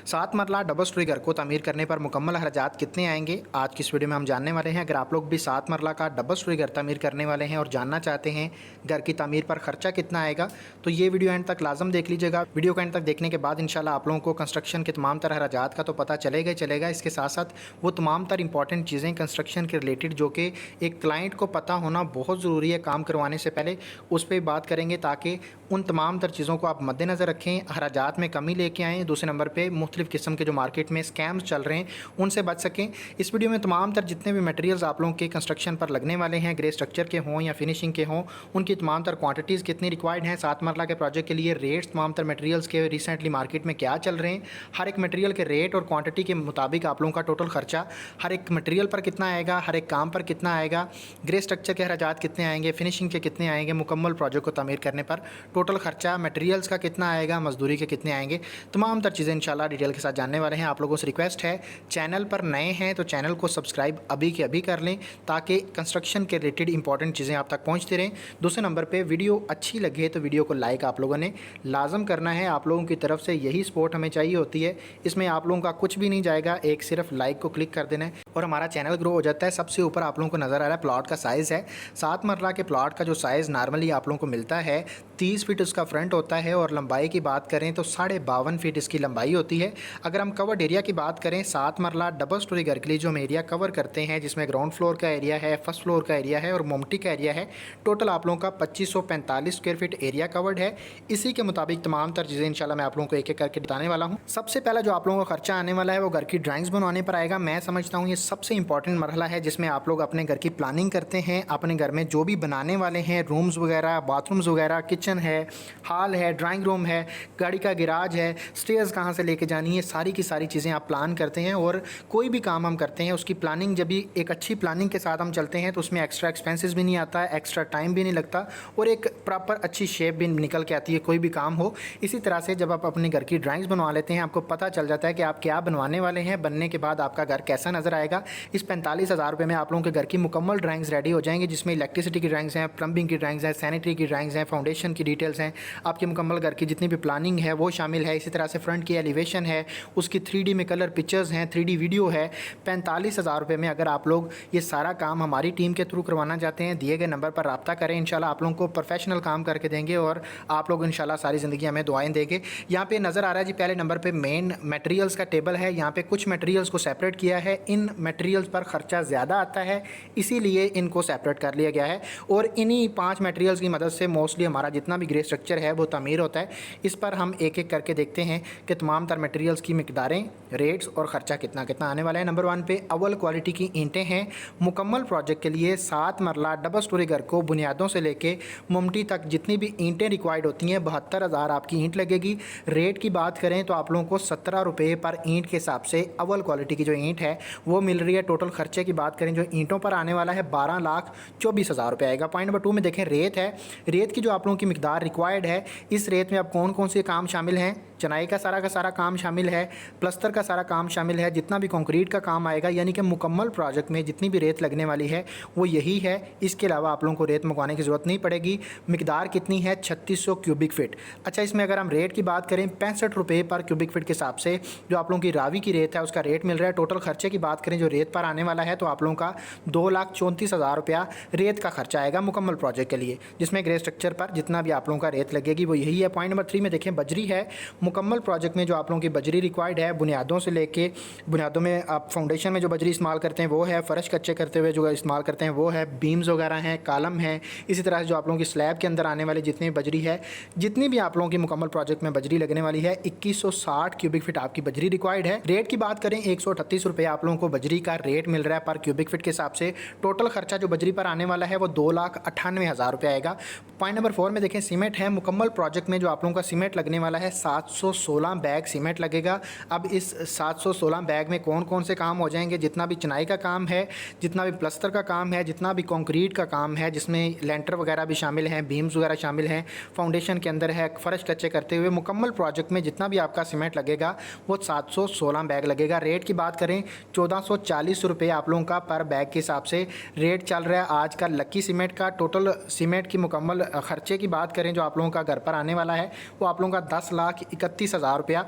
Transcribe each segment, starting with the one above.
7 मरला double storey घर को तामीर करने पर मुकम्मल खर्चात कितने आएंगे, आज की इस वीडियो में हम जानने वाले हैं। अगर आप लोग भी 7 मरला का डबल स्टोरी घर तामीर करने वाले हैं और जानना चाहते हैं घर की तामीर पर खर्चा कितना आएगा, तो ये वीडियो एंड तक लाजम देख लीजिएगा। वीडियो को एंड तक देखने के बाद इंशाल्लाह आप लोगों को कंस्ट्रक्शन के तमाम तरह खर्चात का तो पता चलेगा ही चलेगा। इसके साथ साथ वो तमाम तर इंपॉर्टेंट चीज़ें कंस्ट्रक्शन के रिलेटेड जो कि एक क्लाइंट को पता होना बहुत ज़रूरी है काम करवाने से पहले, उस पर बात करेंगे ताकि उन तमाम तर चीज़ों को आप मद्देनज़र रखें, खर्चात में कमी लेके आएँ। दूसरे नंबर पे मुख्तलिफ़ किस्म के जो मार्केट में स्कैम्स चल रहे हैं उनसे बच सकें। इस वीडियो में तमाम तर जितने भी मटेरियल्स आप लोगों के कंस्ट्रक्शन पर लगने वाले हैं, ग्रे स्ट्रक्चर के हों या फिनिशिंग के हों, उनकी तमाम तर क्वांटिटीज़ कितनी रिक्वायर्ड हैं, 7 मरला के प्रोजेक्ट के लिए रेट्स तमाम तर मटेरियल्स के रिसेंटली मार्केट में क्या चल रहे हैं, हर एक मटेरियल के रेट और क्वांटिटी के मुताबिक आप लोगों का टोटल खर्चा हर एक मटेरियल पर कितना आएगा, हर एक काम पर कितना आएगा, ग्रे स्ट्रक्चर के खर्चात कितने आएंगे, फिनिशिंग के कितने आएंगे, मुकम्मल प्रोजेक्ट को तामीर करने पर टोटल खर्चा मटेरियल्स का कितना आएगा, मजदूरी के कितने आएंगे, तमाम तर चीज़ें इंशाल्लाह डिटेल के साथ जानने वाले हैं। आप लोगों से रिक्वेस्ट है, चैनल पर नए हैं तो चैनल को सब्सक्राइब अभी के अभी कर लें ताकि कंस्ट्रक्शन के रिलेटेड इंपॉर्टेंट चीज़ें आप तक पहुंचती रहें। दूसरे नंबर पे वीडियो अच्छी लगे तो वीडियो को लाइक आप लोगों ने लाजम करना है। आप लोगों की तरफ से यही सपोर्ट हमें चाहिए होती है, इसमें आप लोगों का कुछ भी नहीं जाएगा, एक सिर्फ लाइक को क्लिक कर देना है और हमारा चैनल ग्रो हो जाता है। सबसे ऊपर आप लोगों को नज़र आ रहा है प्लॉट का साइज़ है। 7 मरला के प्लॉट का जो साइज़ नॉर्मली आप लोगों को मिलता है 30 फीट उसका फ्रंट होता है और लंबाई की बात करें तो 52.5 फीट इसकी लंबाई होती है। अगर हम कवर्ड एरिया की बात करें, 7 मरला डबल स्टोरी घर के लिए जो हम एरिया कवर करते हैं, जिसमें ग्राउंड फ्लोर का एरिया है, फर्स्ट फ्लोर का एरिया है और मोमटी का एरिया है, टोटल आप लोगों का 2545 स्क्वायर फीट एरिया कवर्ड है। इसी के मुताबिक तमाम तर चीज़ें इंशाल्लाह मैं आप लोगों को एक एक करके बताने वाला हूँ। सबसे पहला जो आप लोगों का खर्चा आने वाला है वो घर की ड्राइंग्स बनवाने पर आएगा। मैं समझता हूँ ये सबसे इंपॉर्टेंट मरहला है जिसमें आप लोग अपने घर की प्लानिंग करते हैं, अपने घर में जो भी बनाने वाले हैं, रूम्स वगैरह, बाथरूम्स वगैरह, किचन है, हॉल है, ड्राइंग रूम है, गाड़ी का गिराज है, स्टेयर्स कहाँ से लेके जानी है, सारी की सारी चीज़ें आप प्लान करते हैं। और कोई भी काम हम करते हैं उसकी प्लानिंग जब भी एक अच्छी प्लानिंग के साथ हम चलते हैं तो उसमें एक्स्ट्रा एक्सपेंसेस भी नहीं आता है, एक्स्ट्रा टाइम भी नहीं लगता और एक प्रॉपर अच्छी शेप भी निकल के आती है कोई भी काम हो। इसी तरह से जब आप अपने घर की ड्राइंग्स बनवा लेते हैं आपको पता चल जाता है कि आप क्या बनवाने वाले हैं, बनने के बाद आपका घर कैसा नज़र आएगा। इस 45,000 रुपये में आप लोगों के घर की मुकम्मल ड्राइंग्स रेडी हो जाएंगी, जिसमें इलेक्ट्रिसिटी की ड्राइंग्स हैं, प्लम्बिंग की ड्राइंग्स हैं, सैनिटरी की ड्राइंग्स हैं, फाउंडेशन की डिटेल्स हैं, आपकी मुकम्मल घर की जितनी भी प्लानिंग है वो शामिल है। इसी तरह से फ्रंट की एलिवेशन है, उसकी 3D में कलर पिक्चर्स हैं, 3D वीडियो है। 45,000 रुपये में अगर आप लोग ये सारा काम हमारी टीम के थ्रू करवाना चाहते हैं, दिए गए नंबर पर रब्ता करें, इंशाल्लाह आप लोगों को प्रोफेशनल काम करके देंगे और आप लोग इंशाल्लाह सारी ज़िंदगी हमें दुआएं देंगे। यहाँ पे नज़र आ रहा है जी पहले नंबर पे मेन मटेरियल्स का टेबल है। यहाँ पे कुछ मटेरियल्स को सेपरेट किया है, इन मटेरियल्स पर ख़र्चा ज़्यादा आता है इसीलिए इनको सेपरेट कर लिया गया है और इन्हीं 5 मटेरियल्स की मदद से मोस्टली हमारा जितना भी ग्रे स्ट्रक्चर है वो तामीर होता है। इस पर हम एक एक करके देखते हैं कि तमाम तर मटेरियल्स की मिकदारें, रेट्स और ख़र्चा कितना कितना आने वाला है। नंबर 1 पे अव्वल क्वालिटी की ईंटें हैं। मुकम्मल प्रोजेक्ट के लिए 7 मरला डबल स्टोरी घर को बुनियादों से लेके मुमटी तक जितनी भी ईंटें रिक्वायर्ड होती हैं 72,000 आपकी ईंट लगेगी। रेट की बात करें तो आप लोगों को 17 रुपये पर ईंट के हिसाब से अव्वल क्वालिटी की जो ईंट है वो मिल रही है। टोटल खर्चे की बात करें जो ईंटों पर आने वाला है 12,24,000 रुपये आएगा। पॉइंट नंबर 2 में देखें रेत है। रेत की जो आप लोगों की मिकदार रिक्वायर्ड है, इस रेत में अब कौन कौन से काम शामिल हैं, चनाई का सारा काम शामिल है, प्लस्तर का सारा काम शामिल है, जितना भी कंक्रीट का काम आएगा, यानी कि मुकम्मल प्रोजेक्ट में जितनी भी रेत लगने वाली है वो यही है। इसके अलावा आप लोगों को रेत मंगवाने की ज़रूरत नहीं पड़ेगी। मिकदार कितनी है, 3600 क्यूबिक फीट। अच्छा, इसमें अगर हम रेट की बात करें 65 रुपये पर क्यूबिक फीट के हिसाब से जो आप लोगों की रावी की रेत है उसका रेट मिल रहा है। टोटल खर्चे की बात करें जो रेत पर आने वाला है तो आप लोगों का 2,34,000 रुपया रेत का खर्चा आएगा मुकम्मल प्रोजेक्ट के लिए, जिसमें ग्रे स्ट्रक्चर पर जितना भी आप लोगों का रेत लगेगी वो यही है। पॉइंट नंबर 3 में देखें बजरी है। मुकम्मल प्रोजेक्ट में जो आप लोगों की बजरी रिक्वायर्ड है, बुनियादों से लेके बुनियादों में आप फाउंडेशन में जो बजरी इस्तेमाल करते हैं वो है, फ़र्श कच्चे करते हुए जो इस्तेमाल करते हैं वो है, बीम्स वगैरह हैं, कालम है। इसी तरह से जो आप लोगों की स्लैब के अंदर आने वाली जितनी बजरी है, जितनी भी आप लोगों की मुकम्मल प्रोजेक्ट में बजरी लगने वाली है 2160 क्यूबिक फीट आपकी बजरी रिक्वायर्ड है। रेट की बात करें 138 रुपये आप लोगों को बजरी का रेट मिल रहा है पर क्यूबिक फीट के हिसाब से। टोटल खर्चा जो बजरी पर आने वाला है वो 2,98,000 रुपये आएगा। पॉइंट नंबर 4 में देखें सीमेंट है। मुकम्मल प्रोजेक्ट में जो आप लोगों का सीमेंट लगने वाला है 716 बैग सीमेंट लगेगा। अब इस 716 बैग में कौन कौन से काम हो जाएंगे, जितना भी चिनाई का काम है, जितना भी प्लस्तर का काम है, जितना भी कंक्रीट का काम है, जिसमें लेंटर वगैरह भी शामिल हैं, बीम्स वगैरह शामिल हैं, फाउंडेशन के अंदर है, फ़र्श कच्चे करते हुए मुकम्मल प्रोजेक्ट में जितना भी आपका सीमेंट लगेगा वो 716 बैग लगेगा। रेट की बात करें 1440 रुपये आप लोगों का पर बैग के हिसाब से रेट चल रहा है आज का लक्की सीमेंट का। टोटल सीमेंट की मुकम्मल खर्चे की बात करें जो आप लोगों का घर पर आने वाला है वो आप लोगों का 10,31,000 रुपया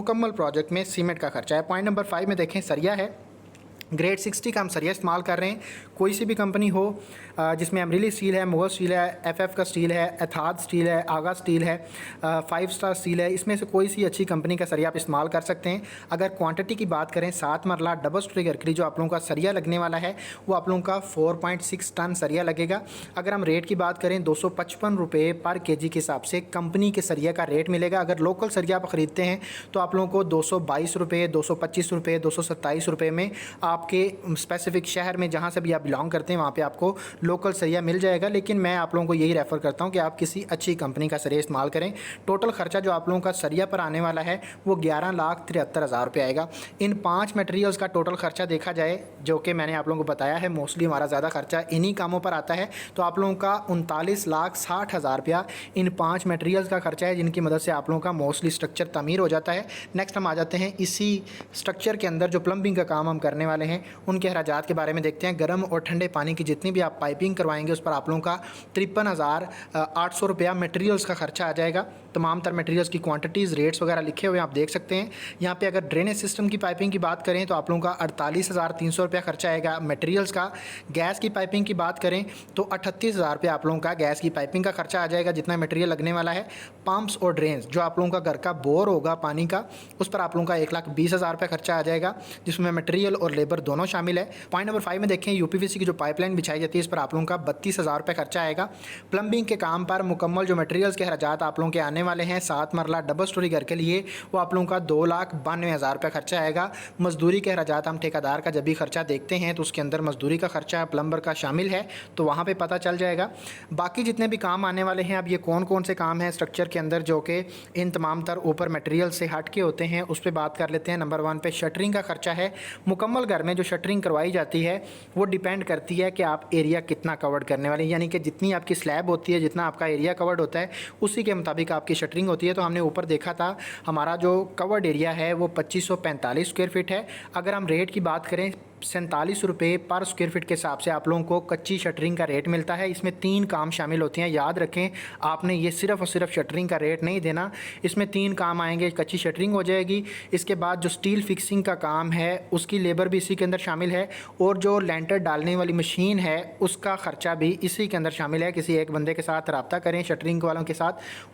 मुकम्मल प्रोजेक्ट में सीमेंट का खर्चा है। पॉइंट नंबर 5 में देखें सरिया है। ग्रेड 60 का हम सरिया इस्तेमाल कर रहे हैं। कोई सी भी कंपनी हो जिसमें अमरीली स्टील है, मुगल स्टील है, एफएफ का स्टील है, एथाद स्टील है, आगा स्टील है, 5 स्टार स्टील है, इसमें से कोई सी अच्छी कंपनी का सरिया आप इस्तेमाल कर सकते हैं। अगर क्वांटिटी की बात करें 7 मरला डबल स्टोरी घर के लिए जो आप लोगों का सरिया लगने वाला है वो आप लोगों का 4.6 टन सरिया लगेगा। अगर हम रेट की बात करें 255 रुपये पर केजी के हिसाब से कंपनी के सरिया का रेट मिलेगा। अगर लोकल सरिया आप ख़रीदते हैं तो आप लोगों को 222 रुपये, 225 रुपये, 227 रुपये में आपके स्पेसिफिक शहर में जहाँ से भी आप बिलोंग करते हैं वहाँ पे आपको लोकल सरिया मिल जाएगा। लेकिन मैं आप लोगों को यही रेफ़र करता हूँ कि आप किसी अच्छी कंपनी का सरिया इस्तेमाल करें। टोटल खर्चा जो आप लोगों का सरिया पर आने वाला है वो 11,73,000 रुपये आएगा। इन 5 मटेरियल्स का टोटल खर्चा देखा जाए जो कि मैंने आप लोगों को बताया है, मोस्टली हमारा ज़्यादा खर्चा इन्हीं कामों पर आता है। तो आप लोगों का 39,60,000 रुपया इन 5 मटेरियल्स का खर्चा है जिनकी मदद से आप लोगों का मोस्टली स्ट्रक्चर तमीर हो जाता है। नेक्स्ट हम आ जाते हैं इसी स्ट्रक्चर के अंदर जो प्लम्बिंग का काम हम करने वाले हैं उनके अखराजात के बारे में देखते हैं। गर्म और ठंडे पानी की जितनी भी आप पाइपिंग करवाएंगे उस पर आप लोगों का 53,800 रुपया मटेरियल्स का खर्चा आ जाएगा। तमाम तर मटेरियल्स की क्वांटिटीज़, रेट्स वगैरह लिखे हुए आप देख सकते हैं। यहाँ पे अगर ड्रेनेज सिस्टम की पाइपिंग की बात करें तो आप लोगों का 48,300 रुपया खर्चा आएगा मटेरियल्स का। गैस की पाइपिंग की बात करें तो 38,000 रुपया आप लोगों का गैस की पाइपिंग का खर्चा आ जाएगा जितना मटेरियल लगने वाला है। पम्प्स और ड्रेन्स जो आप लोगों का घर का बोर होगा पानी का उस पर आप लोगों का 1,20,000 रुपया खर्चा आ जाएगा जिसमें मटेरियल और लेबर दोनों शामिल है। पॉइंट नंबर 5 में देखें यूपीवीसी की जो पाइपलाइन बिछाई जाती है इस पर आप लोगों का 32,000 रुपये खर्चा आएगा। प्लम्बिंग के काम पर मुकम्मल जो मटेरियल्स के खर्चात आप लोगों के आने वाले हैं 7 मरला डबल स्टोरी घर के लिए वो आप लोगों का 2,92,000 रुपये खर्चा आएगा। मजदूरी के खर्चात हम ठेकेदार का जब भी खर्चा देखते हैं तो उसके अंदर मजदूरी का खर्चा प्लम्बर का शामिल है तो वहाँ पर पता चल जाएगा। बाकी जितने भी काम आने वाले हैं अब ये कौन कौन से काम हैं स्ट्रक्चर के अंदर जो कि इन तमाम तर ऊपर मटेरियल से हट के होते हैं उस पर बात कर लेते हैं। नंबर 1 पे शटरिंग का खर्चा है। मुकम्मल घर में जो शटरिंग करवाई जाती है वो डिपेंड करती है कि आप एरिया कितना कवर्ड करने वाले हैं, यानी कि जितनी आपकी स्लैब होती है, जितना आपका एरिया कवर्ड होता है उसी के मुताबिक आपकी शटरिंग होती है। तो हमने ऊपर देखा था हमारा जो कवर्ड एरिया है वो 2545 स्क्वायर फीट है। अगर हम रेट की बात करें 47 रुपये पर स्क्वायर फीट के हिसाब से आप लोगों को कच्ची शटरिंग का रेट मिलता है। इसमें 3 काम शामिल होते हैं, याद रखें आपने ये सिर्फ और सिर्फ शटरिंग का रेट नहीं देना, इसमें 3 काम आएंगे। कच्ची शटरिंग हो जाएगी, इसके बाद जो स्टील फिक्सिंग का काम है उसकी लेबर भी इसी के अंदर शामिल है और जो लेंटर डालने वाली मशीन है उसका ख़र्चा भी इसी के अंदर शामिल है। किसी एक बंदे के साथ रब्ता करें शटरिंग वालों के साथ,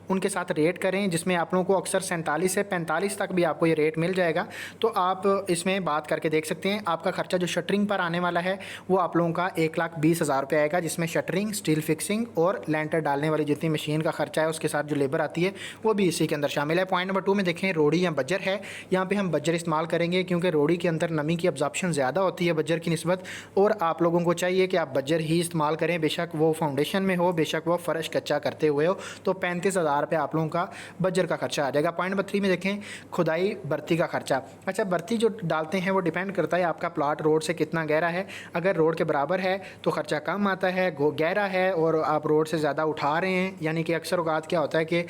उनके साथ रेट करें जिसमें आप लोगों को अक्सर 47 से 45 तक भी आपको ये रेट मिल जाएगा। तो आप इसमें बात करके देख सकते हैं। आपका खर्चा जो शटरिंग पर आने वाला है वो आप लोगों का 1,20,000 रुपये आएगा जिसमें शटरिंग, स्टील फिक्सिंग और लेंटर डालने वाली जितनी मशीन का खर्चा है उसके साथ जो लेबर आती है वो भी इसी के अंदर शामिल है। पॉइंट नंबर 2 में देखें रोड़ी या बज्जर है। यहाँ पे हम बज्जर इस्तेमाल करेंगे क्योंकि रोड़ी के अंदर नमी की अब्जॉर्प्शन ज़्यादा होती है बज्जर की निस्बत और आप लोगों को चाहिए कि आप बज्जर ही इस्तेमाल करें, बेशक वो फाउंडेशन में हो, बेशक वो फ़र्श कच्चा करते हुए हो। तो 35,000 रुपये आप लोगों का बज्जर का खर्चा आ जाएगा। पॉइंट नंबर 3 में देखें खुदाई बर्ती का खर्चा। अच्छा, बर्ती जो डालते हैं वो डिपेंड करता है आपका प्लाट रोड से कितना गहरा है। अगर रोड के बराबर है तो ख़र्चा कम आता है, गहरा है और आप रोड से ज़्यादा उठा रहे हैं, यानी कि अक्सर औक़ात क्या होता है कि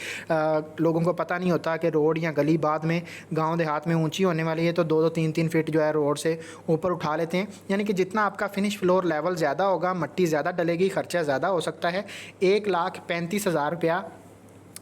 लोगों को पता नहीं होता कि रोड या गली बाद में गांव देहात में ऊंची होने वाली है तो 2-2, 3-3 फीट जो है रोड से ऊपर उठा लेते हैं। यानी कि जितना आपका फिनिश फ्लोर लेवल ज़्यादा होगा मट्टी ज़्यादा डलेगी, खर्चा ज़्यादा हो सकता है। 1,35,000 रुपया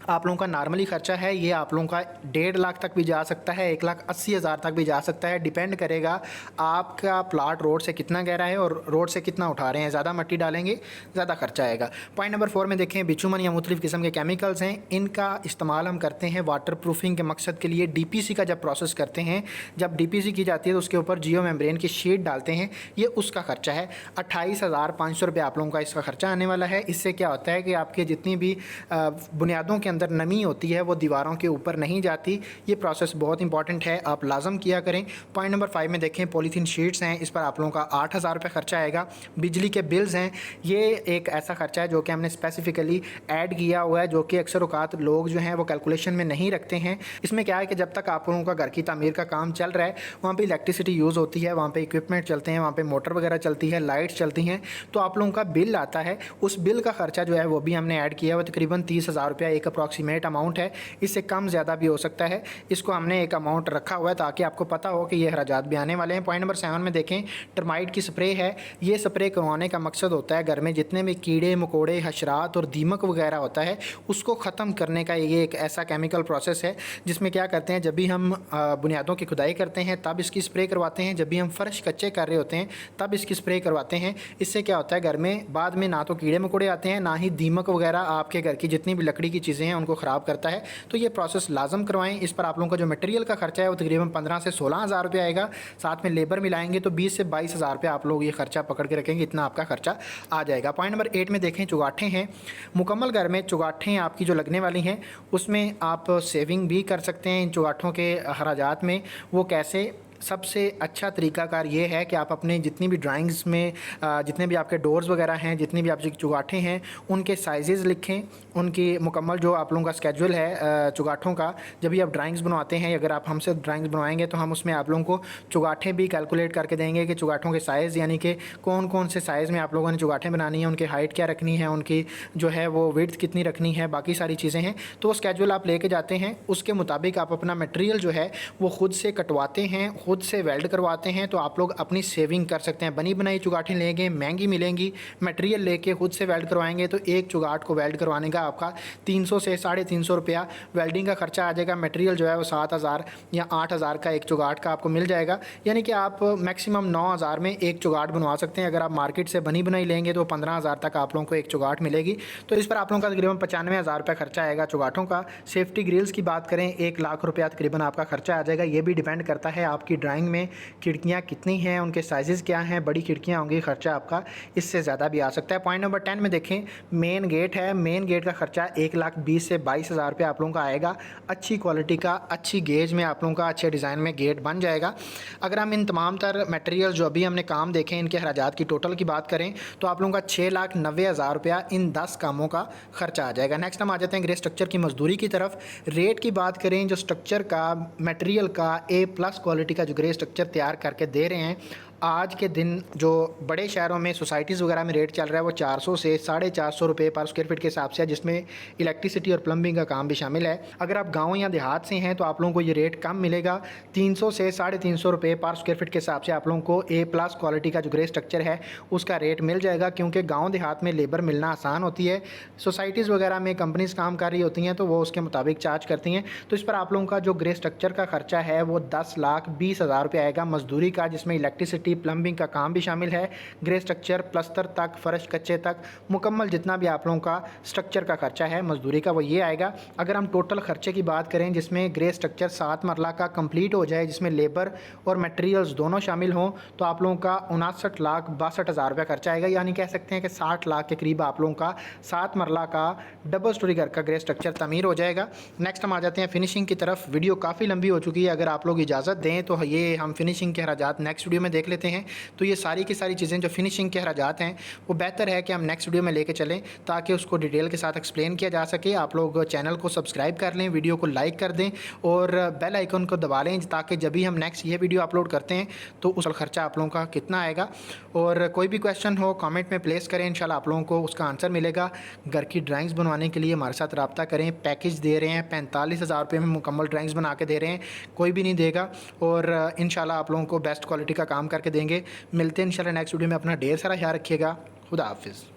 आप लोगों का नॉर्मली खर्चा है, ये आप लोगों का 1.5 लाख तक भी जा सकता है, 1,80,000 तक भी जा सकता है। डिपेंड करेगा आपका प्लाट रोड से कितना गहरा है और रोड से कितना उठा रहे हैं। ज़्यादा मिट्टी डालेंगे ज़्यादा खर्चा आएगा। पॉइंट नंबर 4 में देखें बिचुमन या मुख्तलिफ़ किस्म के केमिकल्स हैं, इनका इस्तेमाल हम करते हैं वाटर प्रूफिंग के मकसद के लिए। DPC का जब प्रोसेस करते हैं, जब DPC की जाती है तो उसके ऊपर जियो मेम्ब्रेन की शीट डालते हैं, ये उसका खर्चा है। 28,500 रुपये आप लोगों का इसका खर्चा आने वाला है। इससे क्या होता है कि आपके जितनी भी बुनियादों के अंदर नमी होती है वो दीवारों के ऊपर नहीं जाती। ये प्रोसेस बहुत इंपॉर्टेंट है, आप लाजम किया करें। पॉइंट नंबर 5 में देखें पॉलीथीन शीट्स हैं, इस पर आप लोगों का 8,000 रुपये खर्चा आएगा। बिजली के बिल्स हैं, ये एक ऐसा खर्चा है जो कि हमने स्पेसिफिकली ऐड किया हुआ है, जो कि अक्सर औक़ात लोग जो हैं वो कैलकुलेशन में नहीं रखते हैं। इसमें क्या है कि जब तक आप लोगों का घर की तामीर का काम चल रहा है वहाँ पर इलेक्ट्रिसिटी यूज़ होती है, वहाँ पर इक्विपमेंट चलते हैं, वहाँ पर मोटर वगैरह चलती है, लाइट्स चलती हैं, तो आप लोगों का बिल आता है। उस बिल का खर्चा जो है वो भी हमने ऐड किया हुआ, तकरीबन 30,000 रुपया एक अप्रॉक्सीमेट अमाउंट है, इससे कम ज़्यादा भी हो सकता है। इसको हमने एक अमाउंट रखा हुआ है ताकि आपको पता हो कि ये अखराजात भी आने वाले हैं। पॉइंट नंबर 7 में देखें, टर्माइट की स्प्रे है। ये स्प्रे करवाने का मकसद होता है घर में जितने भी कीड़े मकोड़े, हशरात और दीमक वगैरह होता है उसको ख़त्म करने का ये एक ऐसा केमिकल प्रोसेस है जिसमें क्या करते हैं, जब भी हम बुनियादों की खुदाई करते हैं तब इसकी स्प्रे करवाते हैं, जब भी हम फ़र्श कच्चे कर रहे होते हैं तब इसकी स्प्रे करवाते हैं। इससे क्या होता है, घर में बाद में ना तो कीड़े मकोड़े आते हैं, ना ही दीमक वगैरह आपके घर की जितनी भी लकड़ी की चीज़ें हैं उनको ख़राब करता है। तो ये प्रोसेस लाजम करवाएं। इस पर आप लोगों का जो मटेरियल का खर्चा है वो तकरीबन 15 से 16 हज़ार रुपये आएगा। साथ में लेबर मिलाएंगे तो 20 से 22 हज़ार रुपये आप लोग ये खर्चा पकड़ के रखेंगे, इतना आपका खर्चा आ जाएगा। पॉइंट नंबर 8 में देखें, चुगाठें हैं। मुकम्मल घर में चुगाठें आपकी जो लगने वाली हैं उसमें आप सेविंग भी कर सकते हैं। इन चुगाठों के अखराजात में वो कैसे, सबसे अच्छा तरीकाकार ये है कि आप अपने जितनी भी ड्राइंग्स में जितने भी आपके डोर्स वगैरह हैं, जितनी भी आपकी चुगाठें हैं, उनके साइज़ लिखें, उनकी मुकम्मल जो आप लोगों का स्केड्यूल है चुगाठों का। जब भी आप ड्राइंग्स बनवाते हैं, अगर आप हमसे ड्राइंग्स बनवाएंगे तो हम उसमें आप लोगों को चुगाठें भी कैलकुलेट करके देंगे कि चुगाठों के साइज़, यानी कि कौन कौन से साइज़ में आप लोगों ने चुगाठें बनानी है, उनकी हाइट क्या रखनी है, उनकी जो है वो विड्थ कितनी रखनी है, बाकी सारी चीज़ें हैं। तो वो स्केड्यूल आप लेके जाते हैं, उसके मुताबिक आप अपना मटेरियल जो है वो ख़ुद से कटवाते हैं, खुद से वेल्ड करवाते हैं। तो आप लोग अपनी सेविंग कर सकते हैं। बनी बनाई चुगाठें लेंगे, महंगी मिलेंगी, मटेरियल लेके खुद से वेल्ड करवाएंगे तो एक चुगाठ को वेल्ड करवाने का आपका 300 से 350 रुपया वेल्डिंग का खर्चा आ जाएगा। मटेरियल जो है वो 7,000 या 8,000 का एक चुगाठ का आपको मिल जाएगा, यानी कि आप मैक्सिमम 9,000 में एक चुगाठ बनवा सकते हैं। अगर आप मार्केट से बनी बनाई लेंगे तो 15,000 तक आप लोगों को एक चुगाठ मिलेगी। तो इस पर आप लोगों का तकरीबन 95,000 रुपये खर्चा आएगा चुगाठों का। सेफ्टी ग्रिल्स की बात करें, 1 लाख रुपया तकरीबन आपका खर्चा आ जाएगा। ये भी डिपेंड करता है आपकी ड्राइंग में खिड़कियाँ कितनी हैं, उनके साइज़ क्या हैं। बड़ी खिड़कियाँ होंगी, खर्चा आपका इससे ज़्यादा भी आ सकता है। पॉइंट नंबर 10 में देखें, मेन गेट है। मेन गेट का खर्चा 1,20,000 से 22,000 रुपये आप लोगों का आएगा। अच्छी क्वालिटी का, अच्छी गेज में आप लोगों का अच्छे डिज़ाइन में गेट बन जाएगा। अगर हम इन तमाम तर मटेरियल जो अभी हमने काम देखे इनके अखराजात की टोटल की बात करें तो आप लोगों का 6,90,000 रुपया इन 10 कामों का खर्चा आ जाएगा। नेक्स्ट हम आ जाते हैं ग्रे स्ट्रक्चर की मजदूरी की तरफ। रेट की बात करें, जो स्ट्रक्चर का, मटेरियल का A+ क्वालिटी का जो ग्रे स्ट्रक्चर तैयार करके दे रहे हैं, आज के दिन जो बड़े शहरों में सोसाइटीज़ वगैरह में रेट चल रहा है वो 400 से 450 रुपये पर स्क्वायर फीट के हिसाब से है, जिसमें इलेक्ट्रिसिटी और प्लम्बिंग का काम भी शामिल है। अगर आप गांव या देहात से हैं तो आप लोगों को ये रेट कम मिलेगा। 300 से 350 रुपये पर स्क्वायर फीट के हिसाब से आप लोगों को A+ क्वालिटी का जो ग्रे स्ट्रक्चर है उसका रेट मिल जाएगा, क्योंकि गाँव देहात में लेबर मिलना आसान होती है। सोसाइटीज़ वगैरह में कंपनीज़ काम कर रही होती हैं तो वो उसके मुताबिक चार्ज करती हैं। तो इस पर आप लोगों का जो ग्रे स्ट्रक्चर का खर्चा है वो 10,20,000 रुपये आएगा मजदूरी का, जिसमें इलेक्ट्रिसिटी, प्लम्बिंग का काम भी शामिल है। ग्रे स्ट्रक्चर, प्लस्तर तक, फर्श कच्चे तक, मुकम्मल जितना भी आप लोगों का स्ट्रक्चर का खर्चा है मजदूरी का वो ये आएगा। अगर हम टोटल खर्चे की बात करें जिसमें ग्रे स्ट्रक्चर 7 मरला का कंप्लीट हो जाए, जिसमें लेबर और मटेरियल्स दोनों शामिल हों, तो आप लोगों का 59,62,000 रुपये खर्चा आएगा। यानी कह सकते हैं कि 60 लाख के करीब आप लोगों का 7 मरला का डबल स्टोरी घर का ग्रे स्ट्रक्चर तमीर हो जाएगा। नेक्स्ट हम आ जाते हैं फिनिशिंग की तरफ। वीडियो काफ़ी लंबी हो चुकी है, अगर आप लोग इजाज़त दें तो ये हम फिनिशिंग के अखराजात नेक्स्ट वीडियो में देख लेते हैं। तो ये सारी की सारी चीज़ें जो फिनिशिंग के अखराजात हैं वो बेहतर है कि हम नेक्स्ट वीडियो में लेके चलें ताकि उसको डिटेल के साथ एक्सप्लेन किया जा सके। आप लोग चैनल को सब्सक्राइब कर लें, वीडियो को लाइक कर दें और बेल आइकन को दबा लें ताकि जब भी हम नेक्स्ट ये वीडियो अपलोड करते हैं तो उस खर्चा आप लोगों का कितना आएगा। और कोई भी क्वेश्चन हो कमेंट में प्लेस करें, इंशाल्लाह आप लोगों को उसका आंसर मिलेगा। घर की ड्राइंग्स बनवाने के लिए हमारे साथ रब्ता करें। पैकेज दे रहे हैं 45,000 रुपये में मुकम्मल ड्राइंग्स बना के दे रहे हैं, कोई भी नहीं देगा। और इंशाल्लाह आप लोगों को बेस्ट क्वालिटी का काम करके देंगे। मिलते हैं इंशाल्लाह नेक्स्ट वीडियो में। अपना ढेर सारा ख्याल रखिएगा। खुदा हाफिज़।